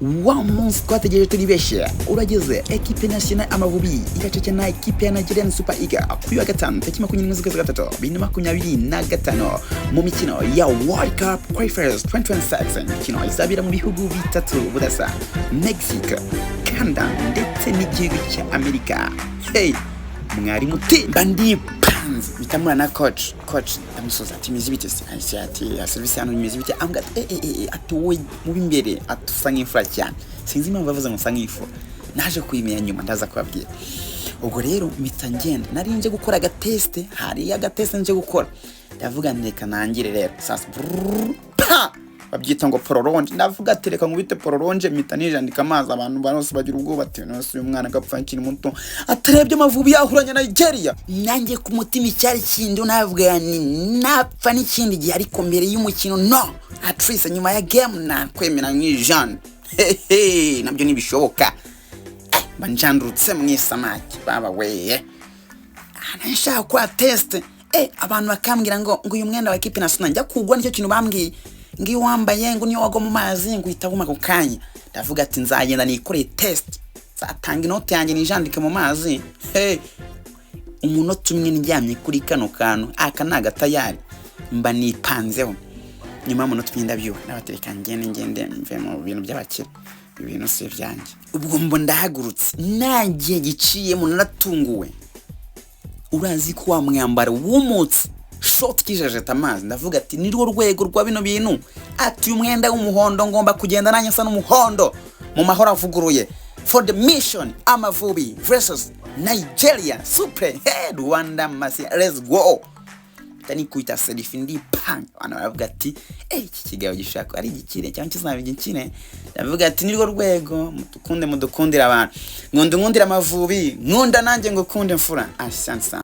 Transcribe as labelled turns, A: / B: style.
A: wa munsi twategereje turi beshe urageze. Equipe nationale Amavubi igacece na equipe ya Nigerian Super Eagles kuri wa gatanu tariki 23/3/2025 mu mikino ya World Cup Qualifiers 2026. Imikino izabira mu bihugu bitatu budasa: Mexico, Canada ndetse n'igihugu cya Amerika. Hey, mwari mutimba ndi panzi bitamura na coach ndamusoza ati mizibite ati service hano mizibite ambwa atuwe mu bimbere atusanga imfura cyane. Sinzi impamvu bavuze ngo sanga ifu, naje kuyimenya nyuma ndaza kubabwira. Ubwo rero mitangenda nari nje gukora agateste, hari agateste nje gukora, ndavuga ntireka nangire rero sasa babyita ngo prolonge. Ndavuga tereka nkubite prolonge mitanije ndika amazi abantu barose bagira ubwoba ati nose uyu mwana gapfa kiri muto atarebye Amavubi yahuranya na Nigeria. Nanjye ku mutima icyari kindi navuga ni napfa n'ikindi gihe, ariko mbere y'umukino no at least nyuma ya game na kwemera nk'ijana nabyo nibishoboka. Banjandurutse mwisamaki baba weye anashaka kwa test. Abantu bakambwira ngo uyu mwenda wa equipe nationale njya kugwa, nicyo kintu bambwiye ngi wambaye ngo niyo wago mu mazi ngo itaguma ko kanya. Ndavuga ati nzagenda nikore test, zatanga inoti yanjye nijandike mu mazi. Umunota umwe njyamye kuri kano kantu aka nagatayari mba nipanzeho. Nyuma y'umunota umwe ndabyuka nabatereka ngende mve mu bintu by'abakire, ibintu se byanjye. Ubwo mbo ndahagurutse nagiye giciye mu naratunguwe. Urazi ko wa mwambaro w'umutsi short kijeje tamazi. Ndavuga ati ni rwo rwego rwa bino bintu, ati umwenda w'umuhondo ngomba kugenda nanye sa n'umuhondo mu mahoro avuguruye for the mission Amavubi versus Nigeria Super Rwanda Masi. Let's go. Tani kuita selfie ndi pan anavuga ati iki kigayo gishaka ari gikire cyangwa kizabe gikine. Ndavuga ati ni rwo rwego mudukundira abantu, nkundira Amavubi, nkunda nanjye ngo kunde mfura. Asante.